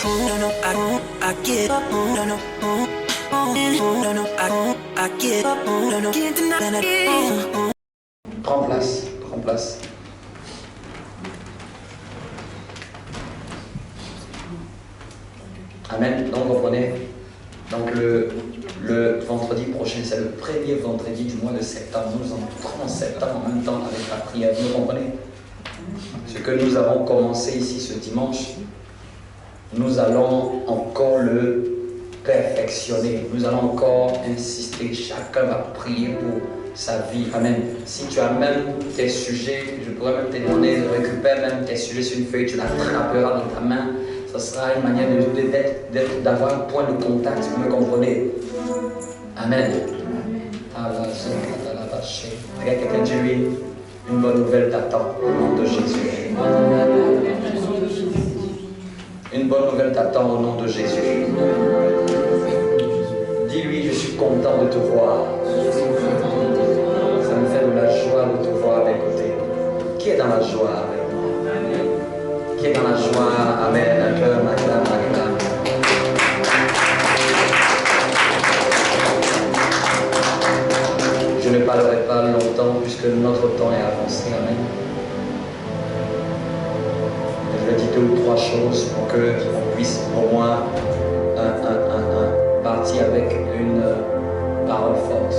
No, no, I give up. No, no, no, no, I give up. No, no, can't deny it. Prends place, prends place. Amen. Donc comprenez. Donc le vendredi prochain, c'est le premier vendredi du mois de septembre. Nous entrons en septembre en même temps avec la prière. Vous comprenez? Ce que nous avons commencé ici ce dimanche, nous allons encore le perfectionner. Nous allons encore insister. Chacun va prier pour sa vie. Amen. Si tu as même tes sujets, je pourrais même te demander de récupérer même tes sujets sur une feuille, tu l'attraperas dans ta main. Ce sera une manière d'avoir un point de contact, vous me comprenez? Amen. Regarde quelqu'un de lui, une bonne nouvelle t'attend au nom de Jésus. Une bonne nouvelle t'attend au nom de Jésus. Dis-lui, je suis content de te voir. Ça me fait de la joie de te voir à mes côtés. Qui est dans la joie avec moi? Qui est dans la joie? Amen. Acclame, acclame, acclame. Je ne parlerai pas longtemps puisque notre temps est avancé. Amen. Je vais dire 2 ou 3 choses pour qu'on puisse au moins partir avec une parole forte.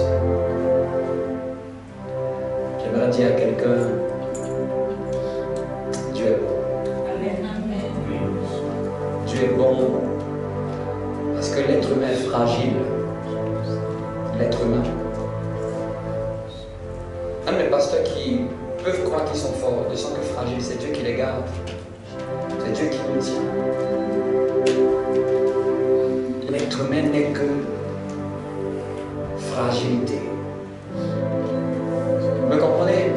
J'aimerais dire à quelqu'un, Dieu est bon. Dieu est bon parce que l'être humain est fragile. L'être humain. Un de mes pasteurs qui peuvent croire qu'ils sont forts ne sont que fragiles. C'est Dieu qui les garde. C'est Dieu qui nous tient. L'être humain n'est que fragilité. Vous me comprenez?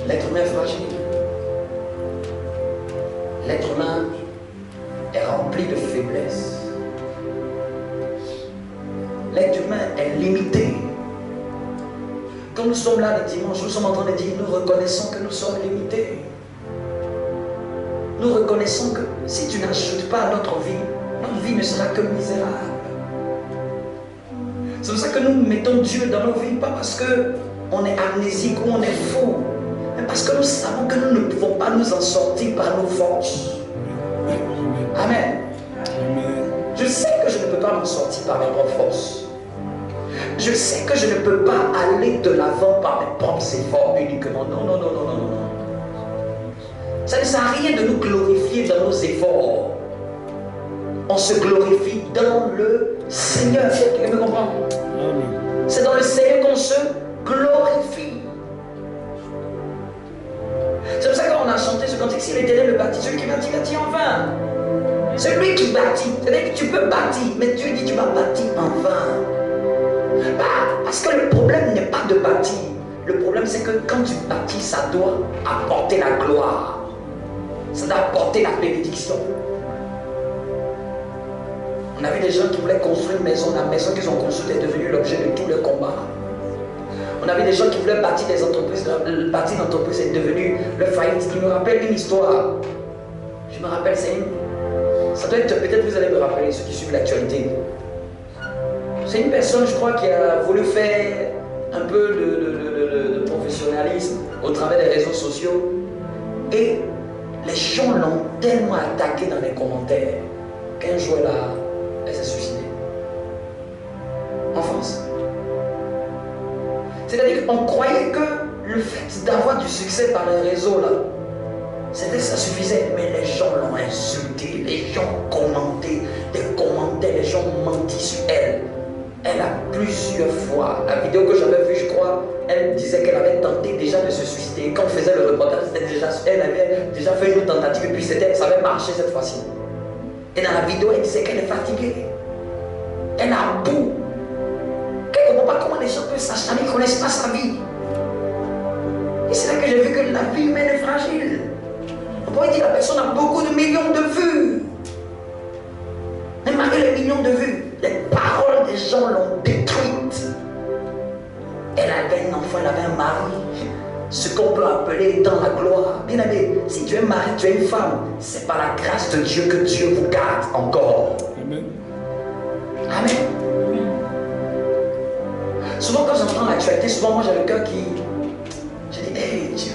L'être humain est fragile. L'être humain est rempli de faiblesses. L'être humain est limité. Quand nous sommes là le dimanche, nous sommes en train de dire, nous reconnaissons que nous sommes limités. Nous reconnaissons que si tu n'ajoutes pas à notre vie ne sera que misérable. C'est pour ça que nous mettons Dieu dans nos vies, pas parce qu'on est amnésique ou on est fou, mais parce que nous savons que nous ne pouvons pas nous en sortir par nos forces. Amen. Je sais que je ne peux pas m'en sortir par mes propres forces. Je sais que je ne peux pas aller de l'avant par mes propres efforts uniquement. Non, non, non, non, non, non. Ça ne sert à rien de nous glorifier dans nos efforts. On se glorifie dans le Seigneur. Quelqu'un me comprend? C'est dans le Seigneur qu'on se glorifie. C'est pour ça qu'on a chanté ce cantique, si l'Éternel le bâtit, celui qui bâtit, bâtit en vain. C'est lui qui bâtit. C'est-à-dire que tu peux bâtir, mais Dieu dit tu vas bâtir en vain. Parce que le problème n'est pas de bâtir. Le problème c'est que quand tu bâtis, ça doit apporter la gloire. Ça doit apporter la bénédiction. On a vu des gens qui voulaient construire une maison. La maison qu'ils ont construite est devenue l'objet de tous leurs combats. On a vu des gens qui voulaient bâtir des entreprises. Bâtir une entreprise est devenu le faillite. Il me rappelle une histoire. Je me rappelle, ça doit être, peut-être vous allez me rappeler, ceux qui suivent l'actualité. C'est une personne, je crois, qui a voulu faire un peu de professionnalisme au travers des réseaux sociaux. Et les gens l'ont tellement attaqué dans les commentaires qu'un jour elle s'est suicidée. En France. C'est-à-dire qu'on croyait que le fait d'avoir du succès par les réseaux là, ça suffisait. Mais les gens l'ont insulté, les gens ont commenté, des commentaires, les gens ont menti sur elle. Elle a plusieurs fois, la vidéo que j'avais vue, je crois, elle disait qu'elle avait tenté déjà de se suicider. Quand on faisait le reportage, elle avait déjà fait une tentative et puis ça avait marché cette fois-ci. Et dans la vidéo, elle disait qu'elle est fatiguée. Elle a bout. Elle ne comprend pas comment les gens peuvent s'acharner, ils ne connaissent pas sa vie. Et c'est là que j'ai vu que la vie humaine est fragile. On pourrait dire que la personne a beaucoup de millions de vues. Mais malgré les millions de vues, les paroles des gens l'ont détruite. Elle avait un enfant, elle avait un mari. ce qu'on peut appeler dans la gloire. Bien aimé, si tu es mari, tu es une femme, c'est par la grâce de Dieu que Dieu vous garde encore. Amen. Amen. Souvent quand j'entends l'actualité, souvent moi j'ai le cœur qui... Je dis, hey Dieu,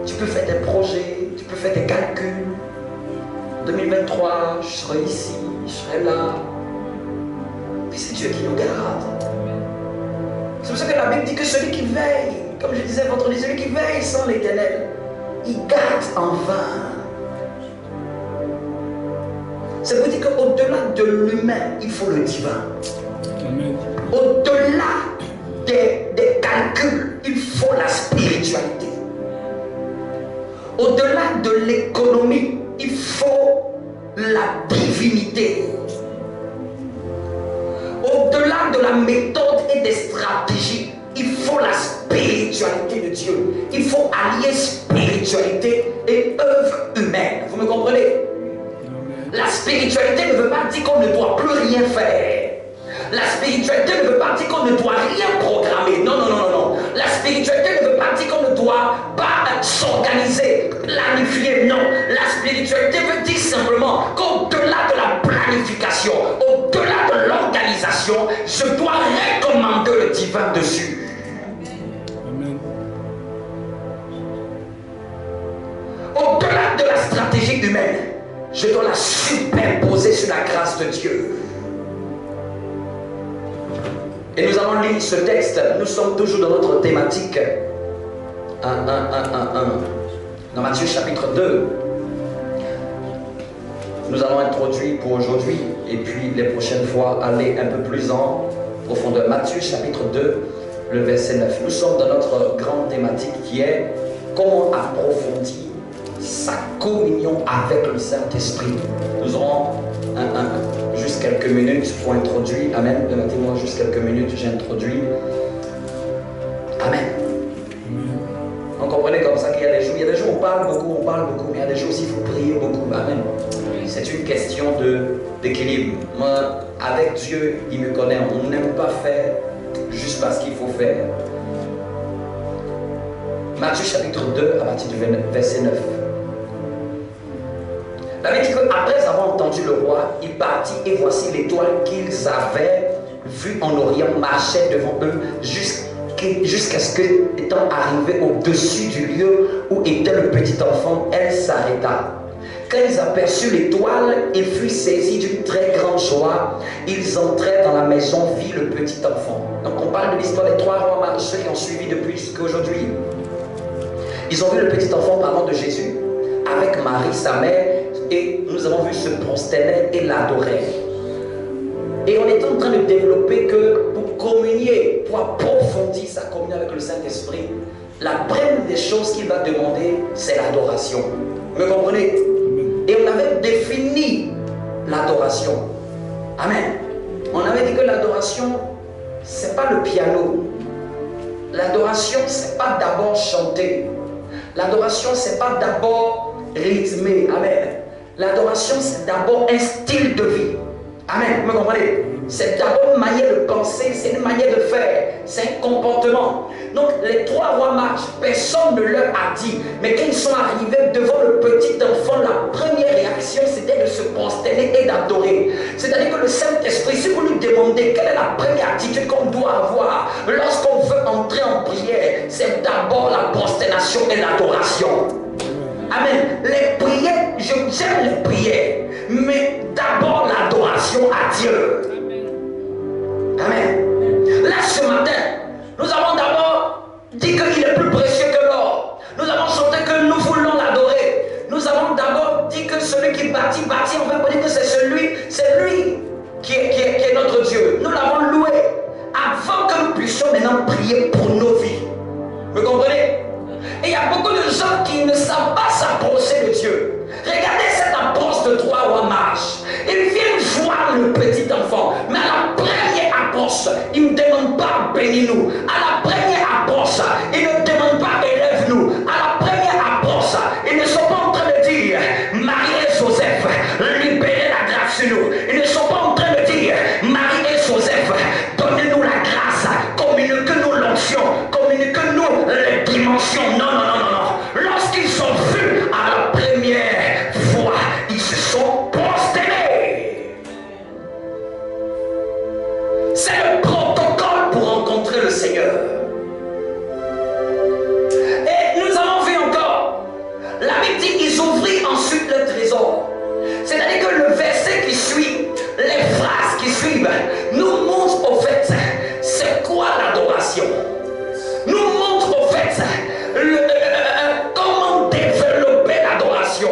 tu peux faire des projets, tu peux faire des calculs. 2023, je serai ici, je serai là. Puis c'est Dieu qui nous garde. C'est pour ça que la Bible dit que celui qui veille, comme je disais vendredi, celui qui veille sans l'Éternel, il garde en vain. Ça veut dire qu'au-delà de l'humain, il faut le divin. Amen. Au-delà des calculs, il faut la spiritualité. Au-delà de l'économie, il faut la divinité. Au-delà de la méthode et des stratégies, il faut la spiritualité de Dieu. Il faut allier spiritualité et œuvre humaine. Vous me comprenez? La spiritualité ne veut pas dire qu'on ne doit plus rien faire. La spiritualité ne veut pas dire qu'on ne doit rien programmer. Non, non, non, non, non. La spiritualité ne veut pas dire qu'on ne doit pas s'organiser, planifier. Non. La spiritualité veut dire simplement qu'au-delà de la planification, au-delà de l'organisation, je dois recommander le divin dessus. Amen. Au-delà de la stratégie humaine, je dois la superposer sur la grâce de Dieu. Et nous allons lire ce texte. Nous sommes toujours dans notre thématique. Dans Matthieu chapitre 2. Nous allons introduire pour aujourd'hui et puis les prochaines fois aller un peu plus en profondeur. Matthieu chapitre 2, le verset 9. Nous sommes dans notre grande thématique qui est comment approfondir sa communion avec le Saint-Esprit. Nous aurons juste quelques minutes pour introduire. Amen. Permettez-moi juste quelques minutes, j'introduis. Amen. On comprenait comme ça qu'il y a des jours. Il y a des jours où on parle beaucoup, mais il y a des jours aussi il faut prier beaucoup. Amen. C'est une question d'équilibre. Moi, avec Dieu, il me connaît. On n'aime pas faire juste parce qu'il faut faire. Matthieu chapitre 2, à partir du verset 9. La Bible dit qu'après avoir entendu le roi, il partit et voici l'étoile qu'ils avaient vue en Orient marchait devant eux jusqu'à ce que, étant arrivée au-dessus du lieu où était le petit enfant, elle s'arrêta. Quand ils aperçurent l'étoile, ils furent saisis d'une très grande joie. Ils entrèrent dans la maison, vit le petit enfant. Donc on parle de l'histoire des trois rois mages, ceux qui ont suivi depuis jusqu'à aujourd'hui. Ils ont vu le petit enfant parlant de Jésus avec Marie, sa mère, et nous avons vu se prosterner et l'adorer. Et on est en train de développer que pour communier, pour approfondir sa communion avec le Saint-Esprit, la première des choses qu'il va demander, c'est l'adoration. Vous me comprenez? Et on avait défini l'adoration. Amen. On avait dit que l'adoration, c'est pas le piano. L'adoration, c'est pas d'abord chanter. L'adoration, c'est pas d'abord rythmer. Amen. L'adoration, c'est d'abord un style de vie. Amen. Vous me comprenez? C'est d'abord une manière de penser, c'est une manière de faire, c'est un comportement. Donc les trois rois mages, personne ne leur a dit, mais quand ils sont arrivés devant le petit enfant, la première réaction c'était de se prosterner et d'adorer. C'est-à-dire que le Saint-Esprit, si vous lui demandez quelle est la première attitude qu'on doit avoir lorsqu'on veut entrer en prière, c'est d'abord la prosternation et l'adoration. Amen. Les prières, j'aime les prières, mais d'abord l'adoration à Dieu. Amen. Là ce matin, nous avons d'abord dit qu'il est plus précieux que l'or. Nous avons chanté que nous voulons l'adorer. Nous avons d'abord dit que celui qui bâtit, on va dire que c'est lui qui est notre Dieu. Nous l'avons loué avant que nous puissions maintenant prier pour nos vies. Vous comprenez? Et il y a beaucoup de gens qui ne savent pas s'approcher de Dieu. Regardez cette approche de trois rois mages. Ils viennent voir le petit enfant, mais à la première approche, ils ne demandent pas bénis-nous. À la première approche, ils ne demandent pas élève-nous. À la première approche, ils ne sont pas en train de dire Marie et Joseph, libérez la grâce sur nous. Ils ne sont pas en train de dire Marie et Joseph, donnez-nous la grâce ensuite le trésor. C'est-à-dire que le verset qui suit, les phrases qui suivent, nous montrent au fait c'est quoi l'adoration. Nous montrent au fait comment développer l'adoration.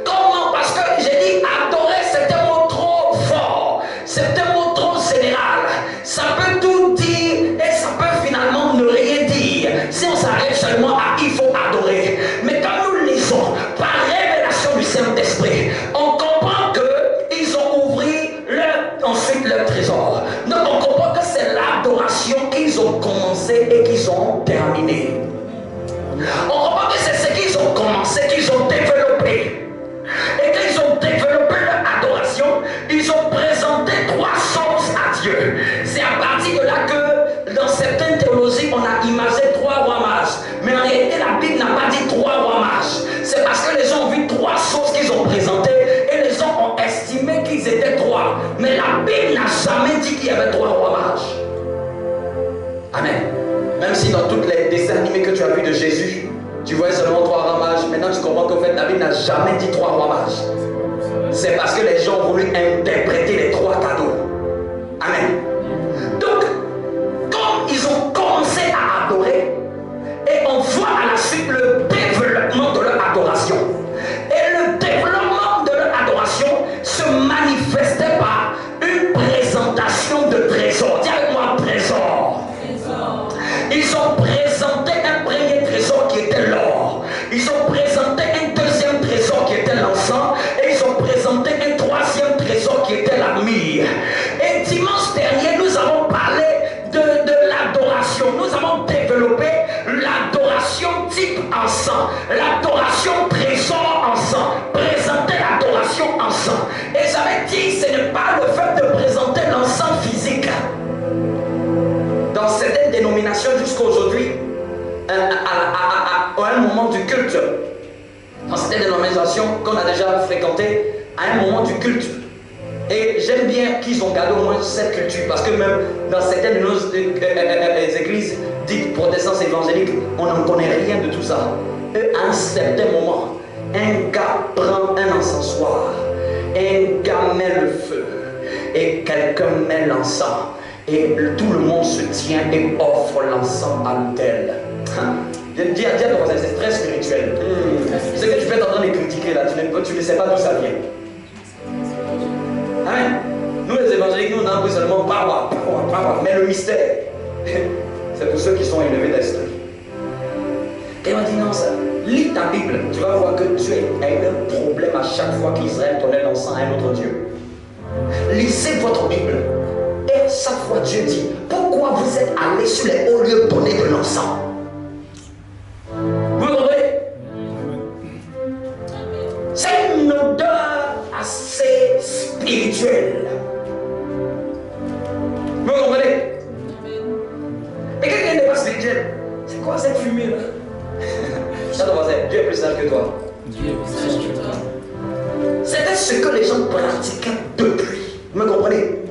Comment, parce que j'ai dit adorer c'est un mot trop fort, c'est un mot trop général. Ça peut tout dire et ça peut finalement ne rien dire. Si on s'arrête seulement à il faut adorer. Mais quand nous lisons par révélation du Saint-Esprit, on comprend qu'ils ont ouvert ensuite leur trésor. Donc on comprend que c'est l'adoration qu'ils ont commencé et qu'ils ont terminé. On comprend que c'est ce qu'ils ont commencé, qu'ils ont développé. Et quand ils ont développé leur adoration, ils ont présenté 3 choses à Dieu. C'est à partir de là que dans certaines théologies, on a imagé 3 rois mages. Mais en réalité, la Bible n'a pas dit 3 rois mages. C'est parce que les gens ont vu 3 choses qu'ils ont présentées et les gens ont estimé qu'ils étaient 3. Mais la Bible n'a jamais dit qu'il y avait 3 rois mages. Amen. Même si dans tous les dessins animés que tu as vus de Jésus, tu voyais seulement 3 rois mages, maintenant tu comprends qu'en fait la Bible n'a jamais dit 3 rois mages. C'est parce que les gens ont voulu interpréter les 3 cadeaux. Amen. Donc, comme ils ont commencé à adorer, et on voit à la suite le développement de leur adoration. Et le développement de leur adoration se manifestait par une présentation de trésors. Dis avec moi, trésor. Ils ont présenté un premier trésor qui était l'or. Ils ont présenté un deuxième trésor qui était l'encens. Et ils ont présenté un troisième trésor qui était la myrrhe. Et dimanche dernier, nous avons parlé de l'adoration. Nous avons développé l'adoration type encens. L'adoration trésor encens. Présenter l'adoration encens. Et j'avais dit, ce n'est pas le fait de présenter l'encens physique. Dans certaines dénominations jusqu'à aujourd'hui, à un moment du culte, dans certaines dénominations qu'on a déjà fréquentées, à un moment du culte, et j'aime bien qu'ils ont gardé au moins cette culture, parce que même dans certaines églises dites protestantes évangéliques, on n'en connaît rien de tout ça. Et à un certain moment, un gars prend un encensoir, un gars met le feu, et quelqu'un met l'encens. Et tout le monde se tient et offre l'encens à l'autel. Dis à ton voisin, c'est très spirituel. Ce que tu peux être en train de critiquer là, tu ne sais pas d'où ça vient. Amen. Nous les évangéliques, nous on a appris seulement power. Mais le mystère, c'est pour ceux qui sont élevés d'esprit. Et on dit non, ça. Lis ta Bible, tu vas voir que Dieu a eu un problème à chaque fois qu'Israël donnait l'encens à un autre Dieu. Lisez votre Bible. Et chaque fois Dieu dit, pourquoi vous êtes allés sur les hauts lieux donner de l'encens? Vous comprenez? C'est une odeur assez spirituelle. Vous comprenez? Mais quelqu'un n'est pas spirituel. C'est quoi cette fumée là? Dieu est plus sage que toi. Dieu est plus sage que toi. C'était ce que les gens pratiquaient depuis. Vous me comprenez?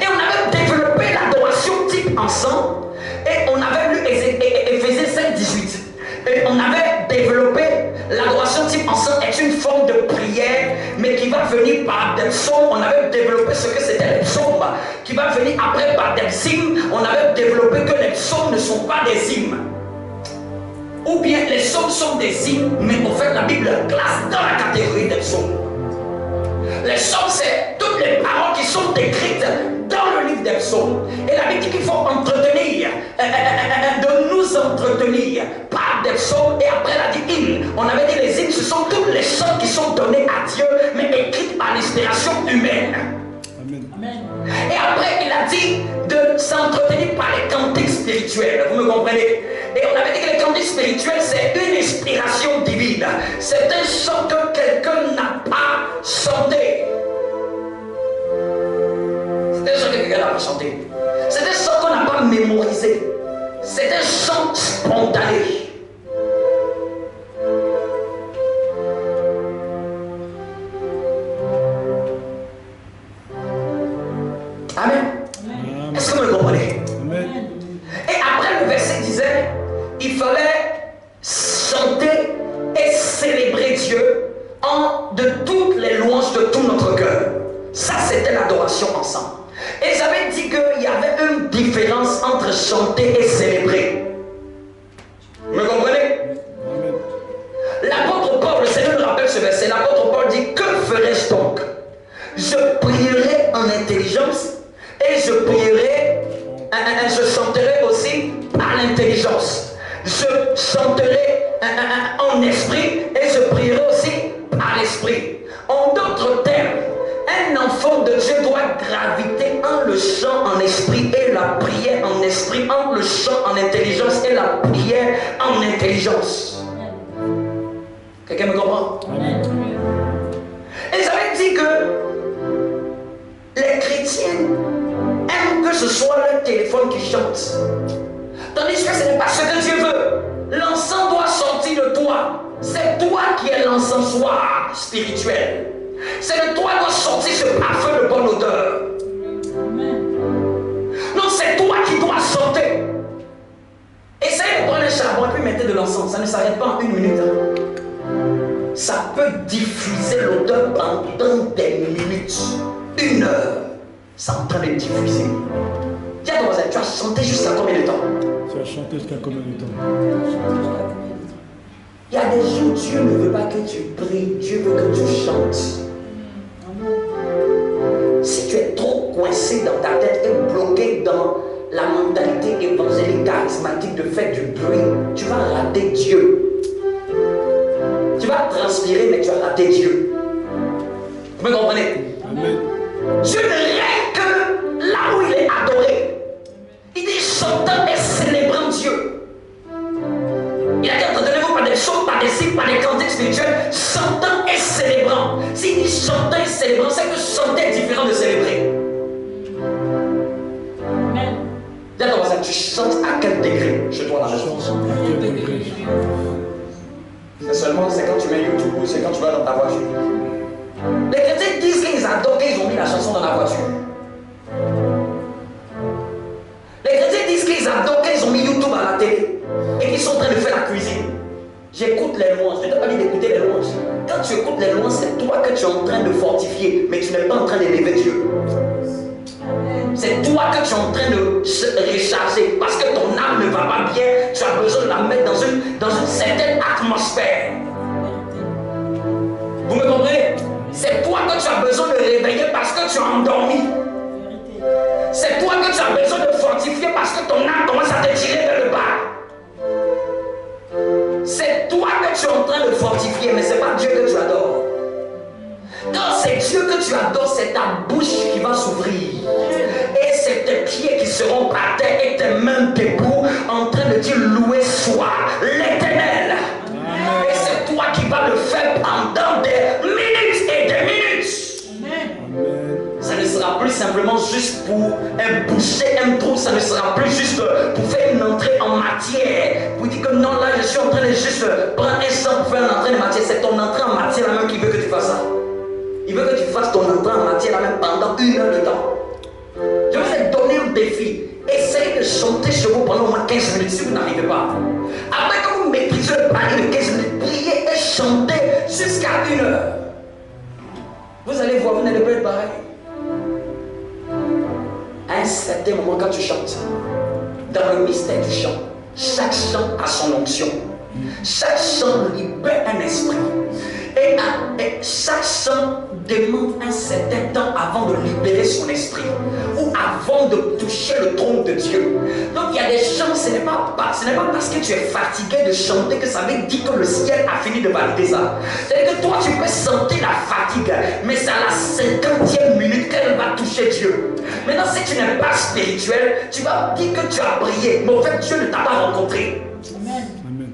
Et on avait développé l'adoration type encens. Et on avait lu Éphésiens 5, 18. Et on avait développé l'adoration type encens est une forme de prière, mais qui va venir par des psaumes. On avait développé ce que c'était les psaumes, qui va venir après par des hymnes. On avait développé que les psaumes ne sont pas des hymnes. Ou bien les psaumes sont des hymnes, mais en fait la Bible classe dans la catégorie des psaumes. Les psaumes, c'est toutes les paroles qui sont décrites dans le livre des psaumes. Et la Bible dit qu'il faut entretenir, de nous entretenir par des psaumes. Et après, elle a dit hymnes. On avait dit les hymnes, ce sont toutes les chants qui sont donnés à Dieu, mais écrites par l'inspiration humaine. Amen. Et après, il a dit de s'entretenir par les cantiques spirituels. Vous me comprenez? Et on avait dit que les cantiques spirituels, c'est une inspiration divine. C'est un chant que quelqu'un n'a pas chanté. C'est un chant que quelqu'un n'a pas chanté. C'est un chant qu'on n'a pas mémorisé. C'est un chant spontané. Amen. Est-ce que vous le comprenez? Amen. Et après le verset disait, il fallait chanter et célébrer Dieu en de toutes les louanges de tout notre cœur. Ça, c'était l'adoration ensemble. Et j'avais dit qu'il y avait une différence entre chanter et célébrer. Vous me comprenez? L'apôtre Paul, le Seigneur nous rappelle ce verset. L'apôtre Paul dit: que ferais-je donc? Je prierai en intelligence et je prierai, je chanterai aussi à l'intelligence. Je chanterai en esprit et je prierai aussi à l'esprit. En d'autres termes, un enfant de Dieu doit graviter entre le chant en esprit et la prière en esprit, entre le chant en intelligence et la prière en intelligence. Quelqu'un me comprend? Amen. Et j'avais dit que les chrétiens aiment que ce soit le téléphone qui chante. Tandis que ce n'est pas ce que Dieu veut. L'encens doit sortir de toi. C'est toi qui es l'encensoir spirituel. C'est de toi doit sortir ce parfum de bonne odeur. Non, c'est toi qui dois chanter. Essayez de prendre un charbon et puis mettez de l'encens. Ça ne s'arrête pas en 1 minute. Ça peut diffuser l'odeur pendant des minutes. 1 heure. C'est en train de diffuser. Dis à ton voisin, tu as chanté jusqu'à combien de temps? Tu as chanté jusqu'à combien de temps? Il y a des jours, Dieu ne veut pas que tu pries, Dieu veut que tu chantes. Si tu es trop coincé dans ta tête et bloqué dans la mentalité évangélique charismatique de faire du bruit, tu vas rater Dieu. Tu vas transpirer, mais tu vas rater Dieu. Vous me comprenez? Amen. Dieu ne règne que là où il est adoré. Il dit chantant et célébrant Dieu. Il a dit entendez-vous par des chants, par des signes, par des cantiques spirituels, chantant et célébrant. S'il dit chantant et célébrant, c'est que chanter est différent de célébrer. Amen. Dis à ton voisin, tu chantes à quel degré chez toi la maison? C'est seulement c'est quand tu mets YouTube ou c'est quand tu vas dans ta voiture. Les chrétiens disent qu'ils adorent, qu'ils ont mis la chanson dans la voiture. Les chrétiens disent qu'ils adorent, qu'ils ont mis YouTube à la télé et qu'ils sont en train de faire la cuisine. J'écoute les louanges. Je ne t'ai pas dit d'écouter les louanges. Quand tu écoutes les louanges, c'est toi que tu es en train de fortifier, mais tu n'es pas en train d'élever Dieu. C'est toi que tu es en train de recharger parce que ton âme ne va pas bien. Tu as besoin de la mettre dans une certaine atmosphère. Vous me comprenez? C'est toi que tu as besoin de réveiller parce que tu es endormi. C'est toi que tu as besoin de fortifier parce que ton âme commence à te tirer vers le bas. C'est toi que tu es en train de fortifier, mais ce n'est pas Dieu que tu adores. Quand c'est Dieu que tu adores, c'est ta bouche qui va s'ouvrir. Et c'est tes pieds qui seront par terre et tes mains debout en train de dire loué soit l'Éternel. Et c'est toi qui vas le faire pendant des minutes et des minutes. Amen. Ça ne sera plus simplement juste pour boucher un trou, ça ne sera plus juste pour faire une entrée en matière. Vous dites que non, là je suis en train de juste prendre un sang pour faire une entrée en matière. C'est ton entrée en matière là même qui veut que tu fasses ça. Il veut que tu fasses ton entrée en matière là même pendant 1 heure de temps. Je vais vous donner un défi. Essayez de chanter chez vous pendant au moins 15 minutes si vous n'arrivez pas. Après que vous maîtrisez le palier de 15 minutes, priez et chantez jusqu'à 1 heure. Vous allez voir, vous n'allez pas être pareil. À un certain moment, quand tu chantes, dans le mystère du chant, chaque chant a son onction. Chaque chant libère un esprit. Et chaque chant demande un certain temps avant de libérer son esprit ou avant de toucher le trône de Dieu. Donc il y a des chants, ce n'est pas parce que tu es fatigué de chanter que ça veut dire que le ciel a fini de valider ça. C'est-à-dire que toi tu peux sentir la fatigue, mais c'est à la 50e minute qu'elle va toucher Dieu. Maintenant si tu n'es pas spirituel, tu vas dire que tu as prié, mais en fait Dieu ne t'a pas rencontré. Amen. Amen.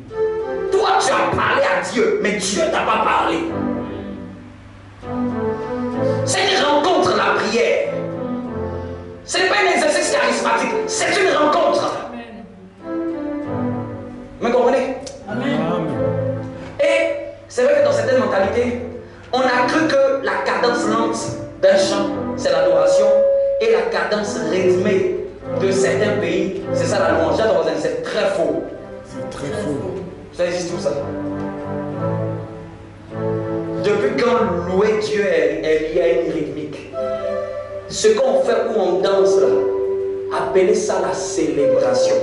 Toi tu as parlé à Dieu, mais Dieu ne t'a pas parlé. C'est une rencontre la prière. Ce n'est pas un exercice charismatique, c'est une rencontre. Vous me comprenez? Amen. Amen. Et c'est vrai que dans certaines mentalités, on a cru que la cadence lente d'un chant, c'est l'adoration, et la cadence rythmée de certains pays, c'est ça la louange. C'est très faux. C'est très faux. Ça existe tout ça. Depuis quand louer Dieu est lié à une rythmique. Ce qu'on fait où on danse là, appelez ça la célébration.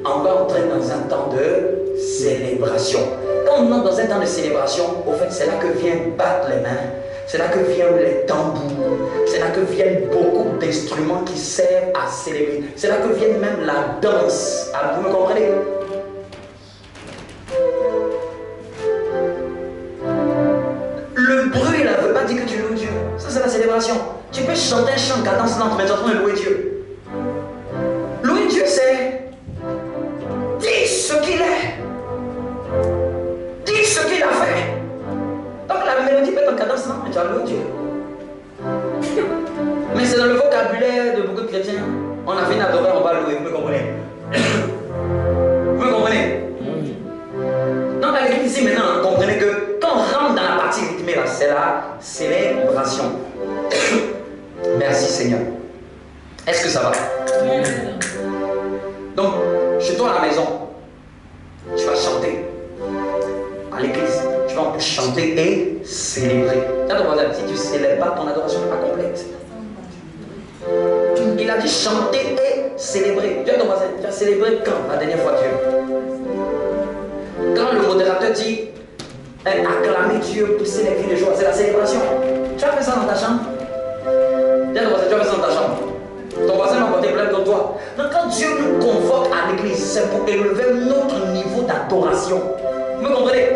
On va entrer dans un temps de célébration. Quand on entre dans un temps de célébration, au fait, c'est là que viennent battre les mains, c'est là que viennent les tambours, c'est là que viennent beaucoup d'instruments qui servent à célébrer. C'est là que viennent même la danse. Ah, vous me comprenez? Le bruit là ne veut pas dire que tu loues Dieu. Ça, c'est la célébration. Tu peux chanter un chant cadence lente, mais tu es en train de louer Dieu. Louer Dieu, c'est dire ce qu'il est. Dire ce qu'il a fait. Donc la mélodie peut être en cadence lente, mais tu as loué Dieu. Mais c'est dans le vocabulaire de beaucoup de chrétiens. On a fini d'adorer, on va louer. Vous me comprenez? Vous me comprenez? Donc la Bible ici maintenant, comprenez que quand on rentre dans la partie rythmée là, c'est la célébration. Merci Seigneur. Est-ce que ça va? Donc, chez toi à la maison, tu vas chanter. À l'église, tu vas en plus chanter et célébrer. Si tu ne célèbres pas, ton adoration n'est pas complète. Il a dit chanter et célébrer. Tu as célébré quand la dernière fois Dieu? Quand le modérateur dit acclamer Dieu, pousser les cris de joie, c'est la célébration. Tu as fait ça dans ta chambre? Tu as fait ça dans ta chambre. Ton voisin va porter plainte contre toi. Donc quand Dieu nous convoque à l'église, c'est pour élever notre niveau d'adoration. Vous me comprenez?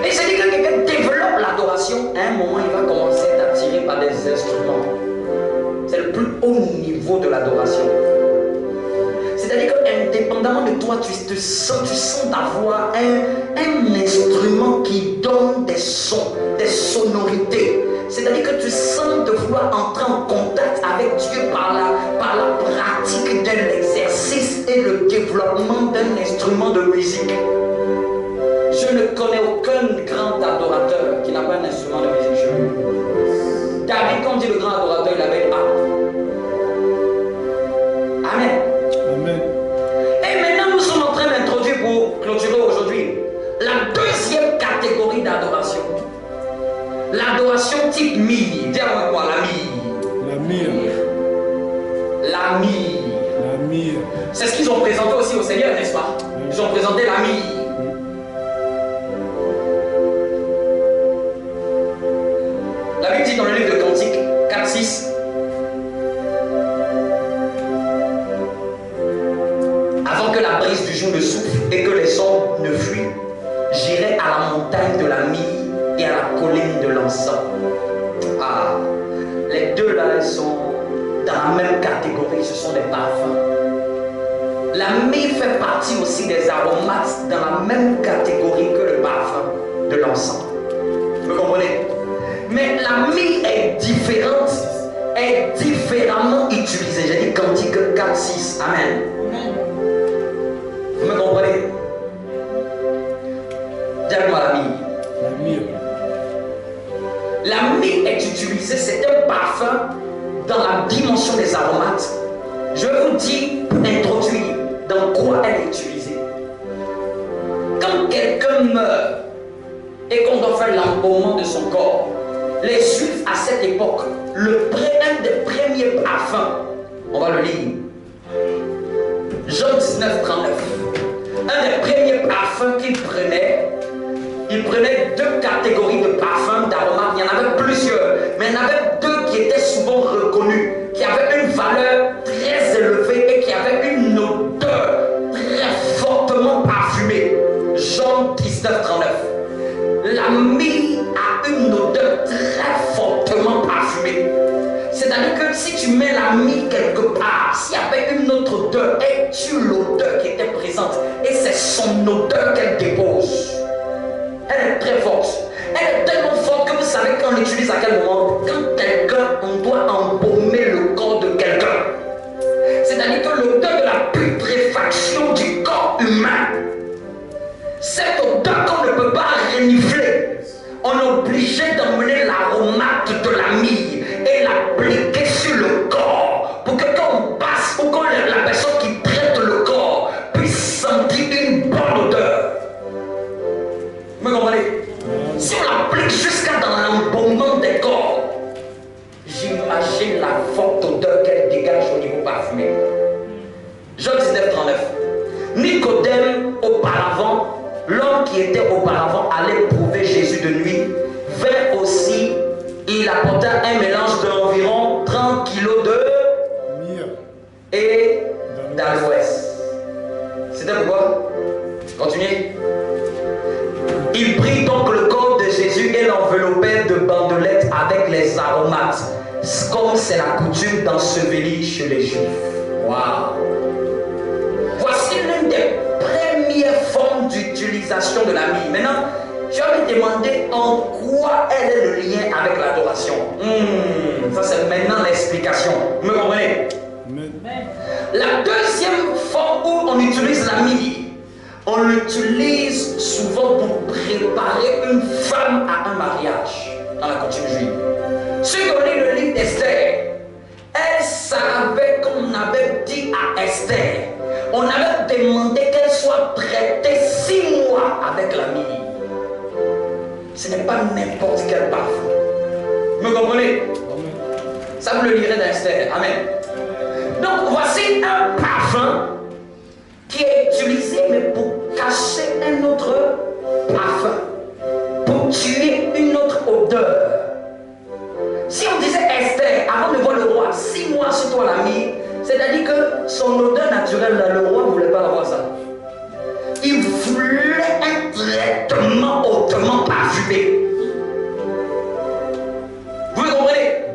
Et c'est dit que quelqu'un développe l'adoration, à un moment il va commencer à être attiré par des instruments. C'est le plus haut niveau de l'adoration. C'est-à-dire qu'indépendamment de toi, tu sens d'avoir un instrument qui donne des sons, des sonorités. C'est-à-dire que tu sens de vouloir entrer en contact avec Dieu par la pratique d'un exercice et le développement d'un instrument de musique. Je ne connais aucun grand adorateur qui n'a pas un instrument de musique chez lui. David, quand on dit le grand adorateur, il avait une harpe. Amen. Amen. Et maintenant, nous sommes en train d'introduire pour clôturer aujourd'hui la deuxième catégorie d'adoration. L'adoration type mille. Dis-moi quoi, la mille. La mire. La mille. La mire. C'est ce qu'ils ont présenté aussi au Seigneur, n'est-ce pas? Ils ont présenté la mille. La Bible dit dans le livre de Cantique 4-6. Avant que la brise du jour ne souffle et que les ombres ne fuient, j'irai à la montagne de la myrrhe et à la colline de l'encens. Ah, les deux là, ils sont dans la même catégorie, ce sont des parfums. La myrrhe fait partie aussi des aromates dans la même catégorie que le parfum de l'encens. Vous comprenez? Mais la myrrhe est différente, est différemment utilisée. J'ai dit Cantique 4-6. Amen. Vous me comprenez? Dis-moi la myrrhe. La mire. La myrrhe est utilisée, c'est un parfum dans la dimension des aromates. Je vais vous dire, pour introduire, dans quoi elle est utilisée. Quand quelqu'un meurt et qu'on doit faire l'embaumement de son corps, les Juifs à cette époque, un des premiers parfums, on va le lire, Jean 19, 39. Un des premiers parfums qu'il prenait, il prenait deux catégories de parfums, d'aromates. Il y en avait plusieurs, mais il y en avait deux qui étaient souvent reconnus, qui avaient une valeur très élevée et qui avaient une odeur très fortement parfumée. Jean 19, 39. La myrrhe a une odeur très fortement parfumée. C'est-à-dire que si tu mets la myrrhe quelque part, s'il y avait une autre odeur, elle tue l'odeur qui était présente. Et c'est son odeur qu'elle dépose. Elle est très forte. Elle est tellement forte que vous savez qu'on l'utilise à quel moment? Quand quelqu'un, on doit embaumer le corps de quelqu'un. C'est-à-dire que l'odeur de la putréfaction du corps humain, cette odeur qu'on ne peut pas renifler, on est obligé d'emmener l'aromate de la myrrhe et l'appliquer sur le corps pour que quand on passe ou quand la personne qui traite le corps puisse qui était auparavant allé prouver Jésus de nuit vint aussi. Il apporta un mélange d'environ 30 kilos de myrrhe et d'aloès. C'était pourquoi? Continuez. Il prit donc le corps de Jésus et l'enveloppait de bandelettes avec les aromates, comme c'est la coutume d'ensevelir chez les Juifs. Waouh! Voici l'une des premières formes d'utilisation de la myrrhe. Maintenant, je vais me demander en quoi elle est le lien avec l'adoration. Ça, c'est maintenant l'explication. Vous me comprenez? Amen. La deuxième forme où on utilise la myrrhe, on l'utilise souvent pour préparer une femme à un mariage dans la coutume juive. Ceux qui ont lu le livre d'Esther, elle savait qu'on avait dit à Esther, on avait demandé qu'elle soit traitée 6 mois avec la myrrhe. Ce n'est pas n'importe quel parfum. Vous me comprenez? Amen. Ça vous le lirez dans Esther. Amen. Donc voici un parfum qui est utilisé mais pour cacher un autre parfum, pour tuer une autre odeur. Si on disait Esther, avant de voir le roi, 6 mois sur toi la myrrhe, c'est-à-dire que son odeur naturelle, là, le roi ne voulait pas avoir ça. Il voulait un traitement hautement parfumé. Vous me comprenez?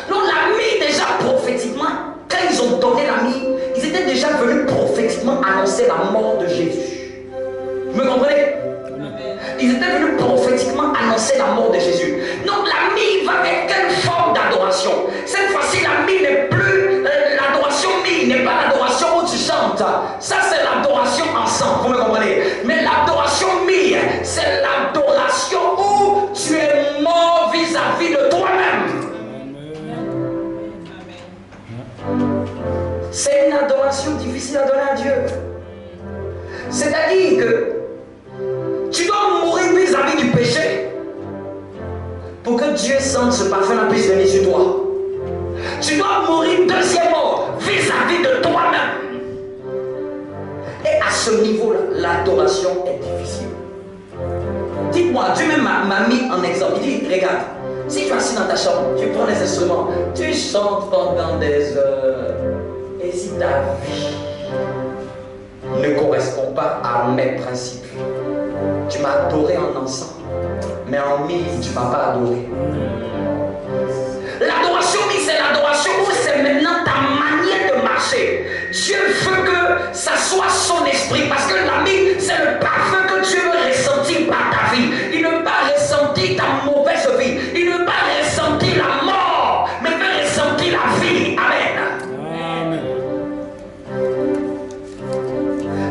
Donc la myrrhe, déjà prophétiquement, quand ils ont donné la myrrhe, ils étaient déjà venus prophétiquement annoncer la mort de Jésus. Vous me comprenez? Ils étaient venus prophétiquement annoncer la mort de Jésus. Donc la myrrhe va être quelle forme d'adoration? Cette fois-ci, la myrrhe n'est plus l'adoration myrrhe, n'est pas l'adoration où tu chantes. Ça, c'est l'adoration ensemble. Vous me comprenez? Mais l'adoration myrrhe, c'est l'adoration où tu es mort vis-à-vis de toi-même. C'est une adoration difficile à donner à Dieu. C'est-à-dire que tu dois mourir vis-à-vis du péché pour que Dieu sente ce parfum-là puisse venir sur toi. Tu dois mourir deuxièmement vis-à-vis de toi-même. Et à ce niveau-là, l'adoration est difficile. Dites-moi, Dieu même m'a mis en exemple. Il dit, regarde, si tu es assis dans ta chambre, tu prends les instruments, tu chantes pendant des heures. Et si ta vie ne correspond pas à mes principes, tu m'as adoré en encens, mais en myrrhe, tu ne m'as pas adoré. L'adoration myrrhe, c'est l'adoration où c'est maintenant ta manière de marcher. Dieu veut que ça soit son esprit, parce que la myrrhe, c'est le parfum que Dieu veut ressentir par ta vie. Il ne veut pas ressentir ta mauvaise vie. Il ne veut pas ressentir la mort, mais il veut ressentir la vie. Amen.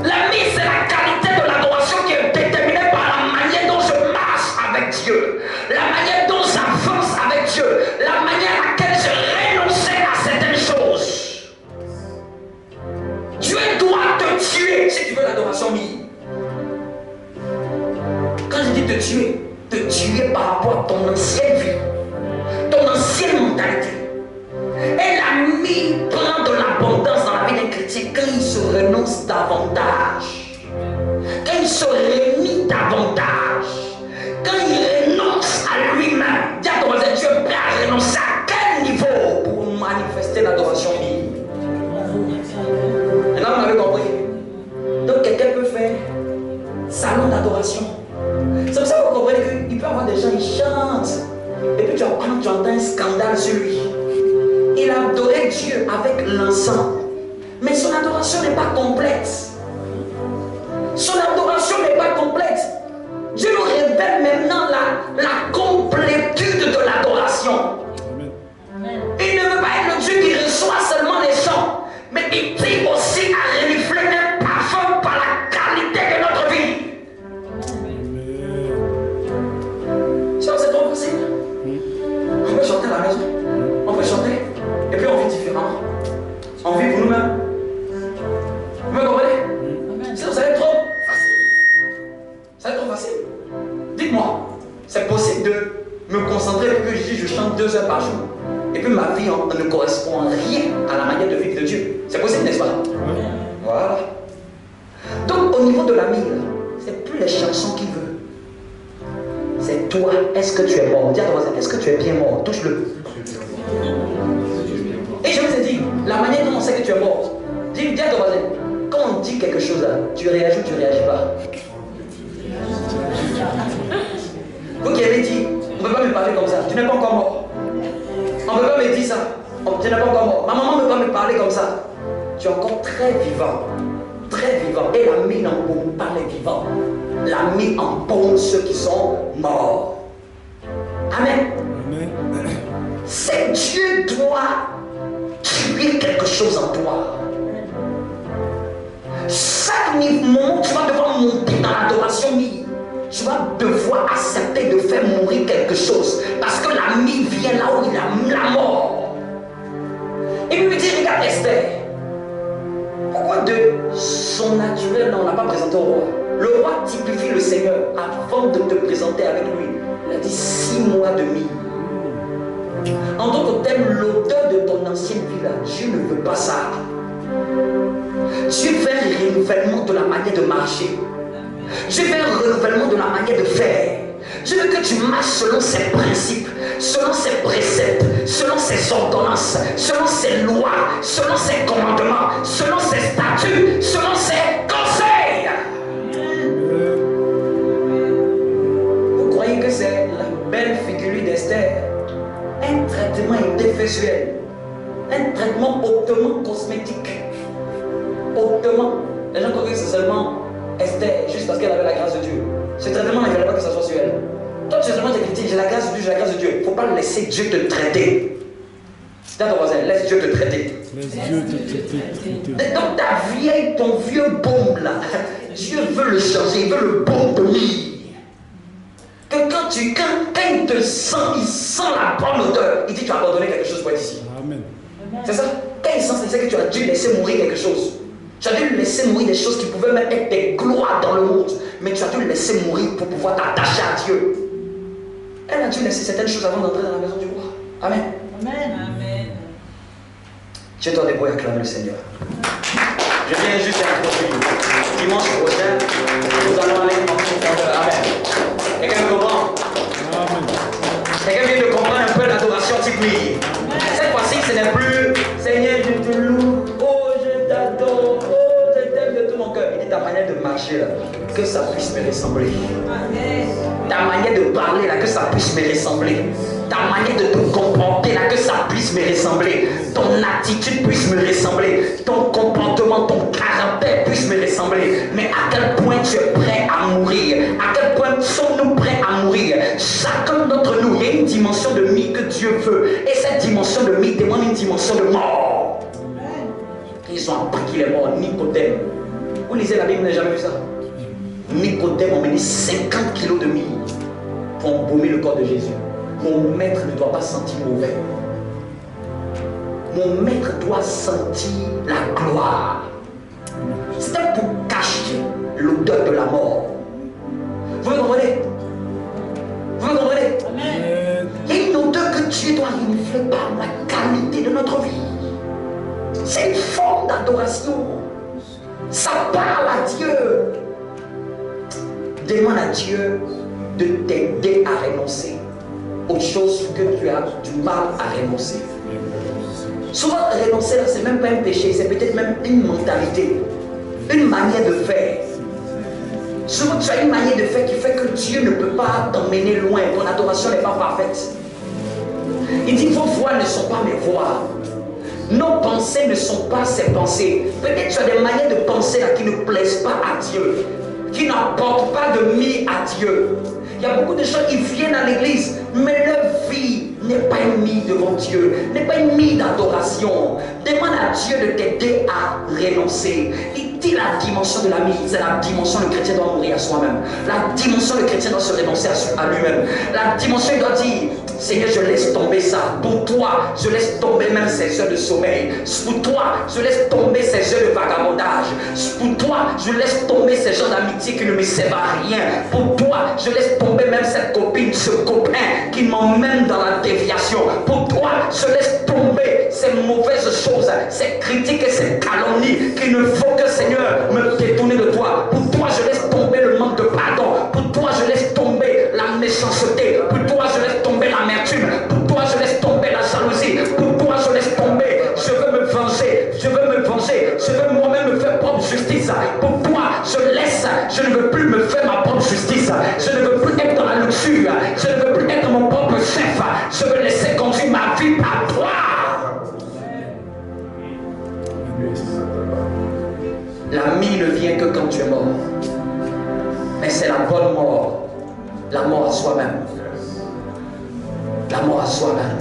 La myrrhe, c'est la qualité de l'adoration qui est déterminée par la manière dont je marche avec Dieu, la manière dont j'avance avec Dieu, la manière à laquelle je renonçais à certaines choses. Dieu doit te tuer si tu veux l'adoration myrrhe. Quand je dis te tuer par rapport à ton ancienne vie, ton ancienne mentalité. Et la myrrhe prend de l'abondance dans la vie des chrétiens quand il se renonce davantage, quand il se réunit davantage, quand il renonce à lui-même. Dis à ton voisin, tu es prêt à renoncer à quel niveau pour manifester l'adoration myrrhe? Maintenant, vous m'avez compris. Donc, quelqu'un peut faire salon d'adoration. C'est pour ça que vous comprenez qu'il peut y avoir des gens qui chantent, et puis quand tu entends un scandale sur lui, il a adoré Dieu avec l'encens, mais son adoration n'est pas complète. Son adoration n'est pas complète. Dieu nous révèle maintenant la complétude de l'adoration. Il ne veut pas être le Dieu qui reçoit seulement les chants, mais il dit aussi à renifler un parfum par la qualité de notre vie. Ça, c'est trop facile. On peut chanter à la maison. On peut chanter. Et puis on vit différemment. On vit pour nous-mêmes. Vous me comprenez? Ça va être trop facile. Ça va être trop facile. Dites-moi, c'est possible de me concentrer pour que je chante 2 heures par jour et puis ma vie ne correspond en rien à la manière de vivre de Dieu. C'est possible, n'est-ce pas? Voilà. Donc au niveau de la myrrhe, c'est toi, est-ce que tu es mort? Dis à ton voisin, est-ce que tu es bien mort? Touche-le. Et je vous ai dit, la manière dont on sait que tu es mort. Dis à ton voisin, quand on dit quelque chose, là, tu réagis ou tu ne réagis pas? Vous qui avez dit, on ne peut pas me parler comme ça, tu n'es pas encore mort. On ne peut pas me dire ça, tu n'es pas encore mort. Ma maman ne peut pas me parler comme ça. Tu es encore très vivant. Très vivant. Et la mis en paume pas les vivants. La mis en paume ceux qui sont morts. Amen. Amen. C'est Dieu doit tuer quelque chose en toi. Chaque moment, tu vas devoir monter dans l'adoration, tu vas devoir accepter de faire mourir quelque chose. Parce que l'ami vient là où il a la mort. Et lui dit, regarde Esther. Pourquoi de son naturel, on ne l'a pas présenté au roi? Le roi typifie le Seigneur avant de te présenter avec lui. Il a dit 6 mois de mie. En d'autres termes, l'odeur de ton ancienne vie là, Dieu ne veut pas ça. Dieu fait un renouvellement de la manière de marcher. Dieu fait un renouvellement de la manière de faire. Dieu veut que tu marches selon ses principes, selon ses préceptes, selon ses ordonnances, selon ses lois, selon ses commandements, selon ses statuts, selon ses conseils. Vous croyez que c'est la belle figurine d'Esther? Un traitement interfésuel, un traitement hautement cosmétique, hautement. Les gens croient que c'est seulement Esther, juste parce qu'elle avait la grâce de Dieu. Ce traitement, il ne fallait pas que ça soit sur elle. Toi, tu seulement te critiques, j'ai la grâce de Dieu, j'ai la grâce de Dieu. Il ne faut pas laisser Dieu te traiter. Dis à ton voisin, laisse Dieu te traiter. Laisse Dieu te traiter. Donc ta vieille, ton vieux baume là, Dieu veut le changer, il veut le baume de lui. Que quand il te sent, il sent la bonne odeur, il dit tu as abandonné quelque chose pour être ici. Amen. C'est ça? Quand il sent, c'est que tu as dû laisser mourir quelque chose. Tu as dû laisser mourir des choses qui pouvaient même être des gloires dans le monde. Mais tu as dû laisser mourir pour pouvoir t'attacher à Dieu. Elle a dû laisser certaines choses avant d'entrer dans la maison du roi. Amen. Amen. Amen. Je dois débrouiller à acclamer le Seigneur. Je viens juste introduire. Dimanche prochain, nous allons aller en profondeur. Amen. Quelqu'un me comprend? Amen. Quelqu'un vient de comprendre un peu l'adoration type mille. Cette fois-ci, ce n'est plus Seigneur, je te loue. Oh, je t'adore. Oh, je t'aime de tout mon cœur. Il dit ta manière de marcher là, que ça puisse me ressembler. Ta manière de parler là, que ça puisse me ressembler. Ta manière de te comporter là, que ça puisse me ressembler. Ton attitude puisse me ressembler. Ton comportement, ton caractère puisse me ressembler. Mais à quel point tu es prêt à mourir? À quel point sommes-nous prêts à mourir? Chacun d'entre nous, il y a une dimension de vie que Dieu veut. Et cette dimension de vie demande une dimension de mort. Ils ont appris qu'il est mort, Nicodème. Vous lisez la Bible, vous n'avez jamais vu ça? Nicodème a mené 50 kilos de mie pour embaumer le corps de Jésus. Mon maître ne doit pas sentir mauvais. Mon maître doit sentir la gloire. C'était pour cacher l'odeur de la mort. Vous me comprenez? Vous me comprenez? Amen. Il y a une odeur que Dieu doit renouveler par la qualité de notre vie. C'est une forme d'adoration. Ça parle à Dieu. Demande à Dieu de t'aider à renoncer aux choses que tu as du mal à renoncer. Souvent, renoncer, là, c'est même pas un péché, c'est peut-être même une mentalité, une manière de faire. Souvent, tu as une manière de faire qui fait que Dieu ne peut pas t'emmener loin. Ton adoration n'est pas parfaite. Il dit, vos voix ne sont pas mes voix. Nos pensées ne sont pas ses pensées. Peut-être tu as des manières de penser là, qui ne plaisent pas à Dieu, qui n'apportent pas de vie à Dieu. Il y a beaucoup de gens qui viennent à l'église, mais leur vie n'est pas une vie devant Dieu, n'est pas une vie d'adoration. Demande à Dieu de t'aider à renoncer. Il dit la dimension de la vie, c'est la dimension le chrétien doit mourir à soi-même. La dimension le chrétien doit se renoncer à lui-même. La dimension il doit dire, Seigneur, je laisse tomber ça. Pour toi, je laisse tomber même ces heures de sommeil. Pour toi, je laisse tomber ces heures de vagabondage. Pour toi, je laisse tomber ces gens d'amitié qui ne me servent à rien. Pour toi, je laisse tomber même cette copine, ce copain qui m'emmène dans la déviation. Pour toi, je laisse tomber ces mauvaises choses, ces critiques et ces calomnies qui ne font que, Seigneur, me détourner de toi. Pour toi, je laisse tomber le manque de pardon. Pour toi, je laisse tomber la méchanceté. passé. Je veux moi-même me faire propre justice. Pour toi, je laisse. Je ne veux plus me faire ma propre justice. Je ne veux plus être dans la luxure. Je ne veux plus être mon propre chef. Je veux laisser conduire ma vie par toi. L'ami ne vient que quand tu es mort. Mais c'est la bonne mort. La mort à soi-même. La mort à soi-même.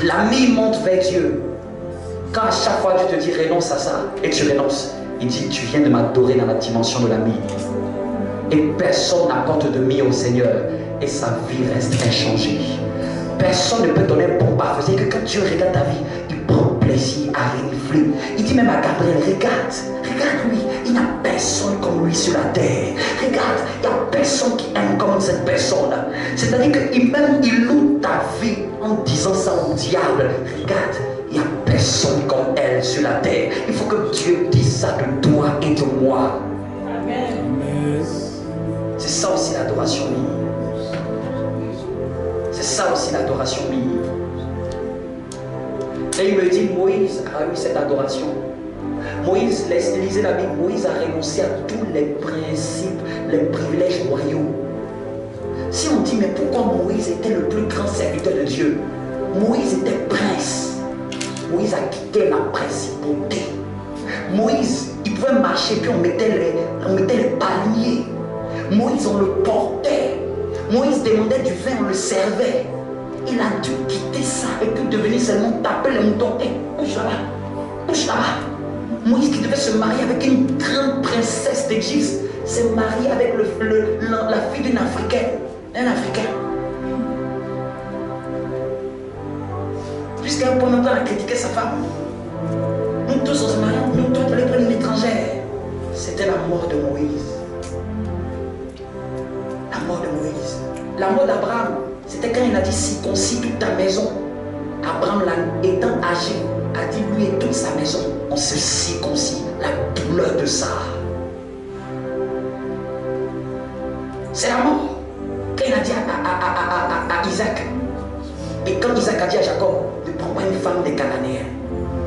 L'ami monte vers Dieu. Quand à chaque fois tu te dis renonce à ça, et tu renonces, il dit tu viens de m'adorer dans la dimension de l'ami. Et personne n'apporte de mi au Seigneur et sa vie reste inchangée. Personne ne peut donner un bon parfum. C'est que quand Dieu regarde ta vie, il prend plaisir à renifler. Il dit même à Gabriel, regarde lui, il n'y a personne comme lui sur la terre. Regarde, il n'y a personne qui aime comme cette personne. C'est-à-dire qu'il loue ta vie en disant ça au diable. Regarde, il n'y a personne comme elle sur la terre. Il faut que Dieu dise ça de toi et de moi. Amen. C'est ça aussi l'adoration mie. C'est ça aussi l'adoration mie. Et il me dit, Moïse a eu cette adoration. Moïse, lisez la Bible, Moïse a renoncé à tous les principes, les privilèges royaux. Si on dit, mais pourquoi Moïse était le plus grand serviteur de Dieu? Moïse était prince. Moïse a quitté la principauté. Moïse, il pouvait marcher, puis on mettait les palmiers. Moïse, on le portait. Moïse demandait du vin, on le servait. Il a dû quitter ça et puis devenir seulement taper les moutons. Hey, bouge là-bas, bouge là-bas. Moïse qui devait se marier avec une grande princesse d'Égypte s'est marié avec la fille d'une Africaine. Un Africain. Jusqu'à un point où on a critiqué sa femme. Nous tous on se marie, nous toi tu allais prendre une étrangère. C'était la mort de Moïse. La mort de Moïse. La mort d'Abraham, c'était quand il a dit circoncis toute ta maison. Abraham, étant âgé, a dit lui et toute sa maison, on se circoncis. La douleur de ça. C'est la mort. Quand il a dit à Isaac, et quand Isaac a dit à Jacob, ne prends pas une femme des Cananéens,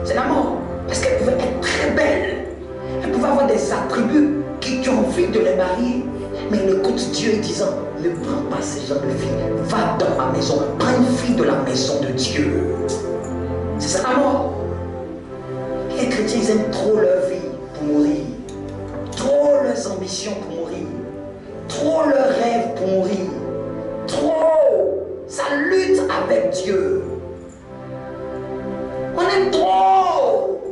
c'est la mort. Parce qu'elle pouvait être très belle. Elle pouvait avoir des attributs qui ont envie de les marier. Mais il écoute Dieu disant, ne prends pas ce genre de fille. Va dans ma maison. Prends une fille de la maison de Dieu. C'est ça la mort. Et les chrétiens, ils aiment trop leur vie pour mourir. Trop leurs ambitions pour mourir. Trop leurs rêves pour mourir. Trop. Ça lutte avec Dieu. On aime trop.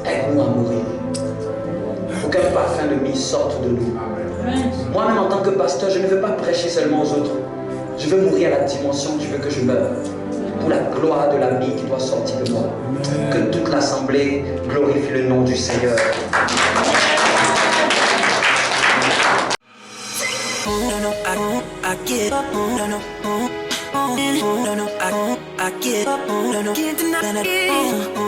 Aide-nous à mourir. Aucun parfum de mie sorte de nous. Moi-même en tant que pasteur, je ne veux pas prêcher seulement aux autres. Je veux mourir à la dimension où tu veux que je meure. Pour la gloire de l'ami qui doit sortir de moi. Que toute l'assemblée glorifie le nom du Seigneur. I give up, can't deny it.